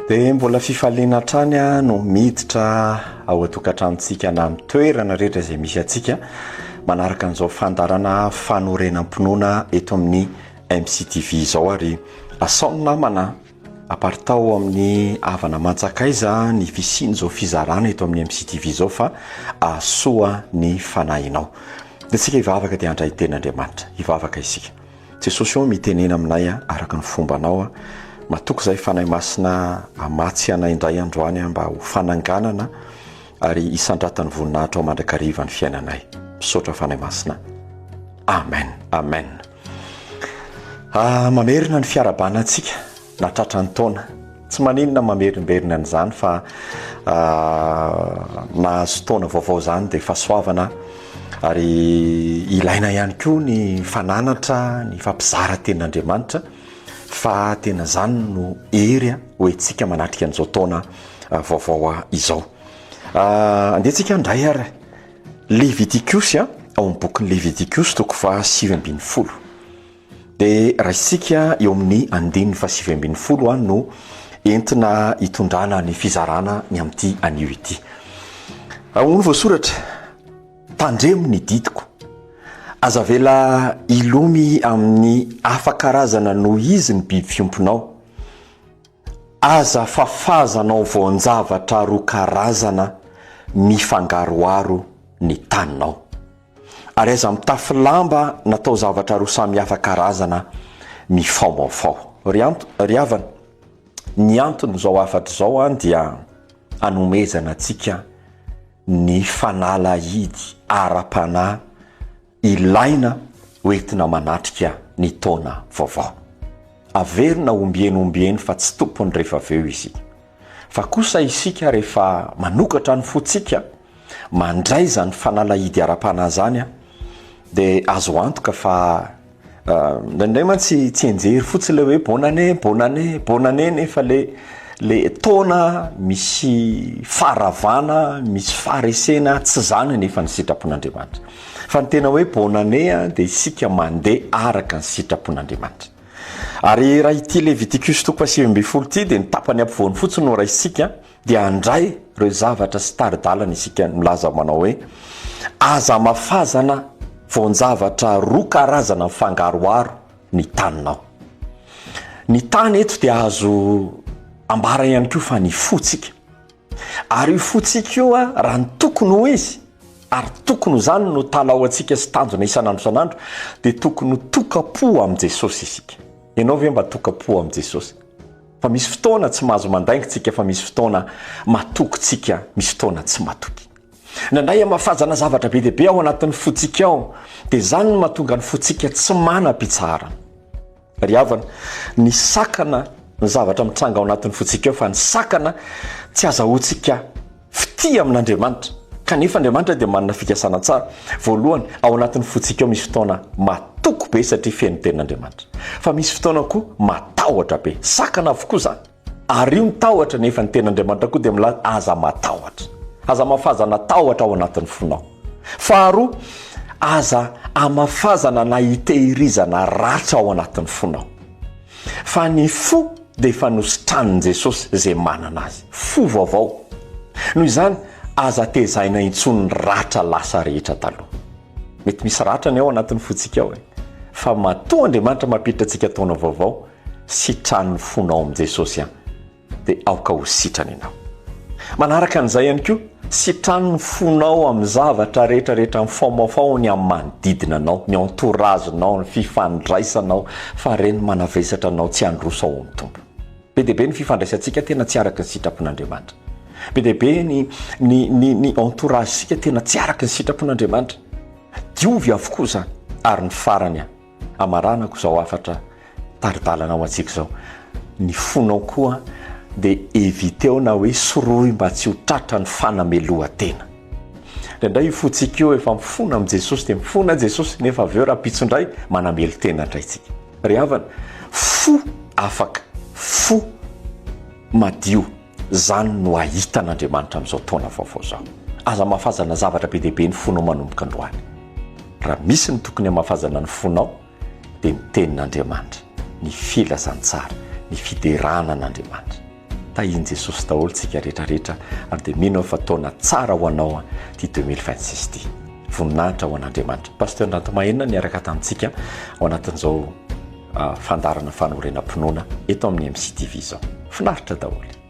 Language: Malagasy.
Dia mbola fifaliana hatrany no miditra ao atokantranotsika na amin'ny toerana rehetra izay misy antsika manaraka an'izao fandarana fanorenam-pinoana eto amin'ny MCTV izao ary asaony namana apartao amin'ny havana mantsakaiza ny fisiany izao fizarana eto amin'ny MCTV izao fa asoa ny fanahinao. Dia isika hivavaka dia handray ten'Andriamanitra, hivavaka isika. Jesosy io mitenena aminay araka ny fombanao matoko izay fanahy masina amatsy anay indray androany mba ho fananganana ary isandratany voninahitra ao mandrakariva ny fiainanay. Misaotra fanahy masina. Amen. Amen. Mamerina ny fiarabana antsika natratra ny taona. Tsy maninona mamerimberina an'izany fa nahazo taona vaovao zany dia fahasoavana ary ilaina ihany koa ny fananatra, ny fampizara ten'Andriamanitra fa tena zany no ery hoentsika manatrika an'izao taona vaovao izao. Andehantsika ndray ary Leviticus ao amin'ny bokin'ny Leviticus toko fa 7:20. Dia raisika eo amin'ny 7:20 no entina hitondrana ny fizarana ny amin'ity anio ity. Hono voasoratra tandremo ny didiko azavela ilomy amin'ny afakarazana noho izy ny biby fiomponao, aza fafazanao voanjavatra roa karazana mifangaroaro ny taninao, ary aza mitafy lamba natao zavatra roa samy hafa karazana mifaomafao. Ry havana, ny antony izao afatra izao dia anomezana antsika ny fanala hidy ara-panahy ilaina hoentina manatrika ny taona vaovao. Averina ombieny fa tsy tompony rehefa aveo isika. Fa kosa isika rehefa manokatra ny fotsika mandray zany fanala hidy ara-panahy zany dia azo antoka fa nandray mantsy tsy enjery fotsiny le hoe bonane nefa le taona misy faravana, misy faharesena tsy zany nefa ny sitrapon'Andriamanitra. Fa ny tena hoe bonane dia isika mandeha araka ny sitrapon'Andriamanitra. Ary raha ity Leviticus toko 7:20 ity dia ny tapany ampovoany fotsiny no raha isika dia andray ireo zavatra sy taridalana isika milaza manao hoe aza mafazana voanjavatra roa karazana mifangaroaro ny taninao. Ny tany eto dia azo ambara ihany koa fa ny fotsika. Ary io fotsika io raha ny tokony ho izy ary tokony zany no talao antsika sy tanjona isanandro dia tokony ho tokapo amin'i Jesosy isika. Ianao ve mba tokapo amin'i Jesosy? Fa misy fotoana tsy mahazo mandaingitsika fa misy fotoana matokytsika, misy fotoana tsy matoky. Nandray mafazana zavatra be dehibe ao anatin'ny fotsika ao dia zany no mahatonga ny fotsika tsy manam-pitsarana. Ry havana, ny sakana ny zavatra mitranga ao anatin'ny fotsika ao fa ny sakana tsy azahoantsika fity amin'Andriamanitra. Kanefa Andriamanitra dia manana fikasana tsara. Voalohany ao anatin'ny fotsika ao misy fotoana matoko be satria feno ten'Andriamanitra. Fa misy fotoana koa matahotra be. Sakana avokoa zany. Ary io mitahotra nefa ny ten'Andriamanitra koa dia milaza aza matahotra. Aza mafazana tahotra ao anatin'ny fonao. Faharoa, aza amafazana na hitehirizana ratra ao anatin'ny fonao. Fa ny fo dia efa nositranin' Jesosy izay manana azy. Fo vaovao. Noho izany aza tezaina intsony ratra lasa rehetra taloha. Mety misy ratra ny ao anatin'ny fotsika ao fa matoa Andriamanitra mampiditra antsika taona vaovao, sitranin'ny fonao amin'i Jesosy dia aoka ho sitrany ianao. Manaraka an'izay ihany koa, sitranin'ny fonao amin'ny zavatra rehetrarehetra mifaomafao ny amin'ny manodidina anao, ny entouragenao, ny fifandraisanao, fa reny manavesatra anao tsy handroso ao amin'ny tompo. Be dia be ny fifandraisantsika tena tsy araka ny sitrapon'Andriamanitra. Be dia be ny entourage sika tena tsy araka ny sitrapon'Andriamanitra. Diovy avokoa zany. Ary ny farany amaranako izao afatra taridalana ao antsika izao. Ny fonao koa dia eviteo na hoe soroy mba tsy ho tratra ny fanamelohan-tena. Indray io fotsika io efa mifona amin'i Jesosy dia mifona Jesosy nefa avy eo raha pitsondray manamelo tena indray tsika. Ry havana, fo afaka, fo madio zany no ahitan'Andriamanitra amin'izao taona vaovao izao. Aza mafazana zavatra be dehibe ny fonao manomboka androany. Raha misy ny tokony hamafazana ny fonao dia ny tenin'Andriamanitra, ny filazantsara, ny fideranan'Andriamanitra. tahiny jesosy daholo tsika rehetrarehetra ary dia mino fa taona tsara ho anao ty 2026 ty voninahitra ho an'andriamanitra. Pasteur Ndrantomahenina niaraka tamintsika ao anatin'izao fandarana fanorenam-pinoana eto amin'ny MCTV izao. Finaritra daholo.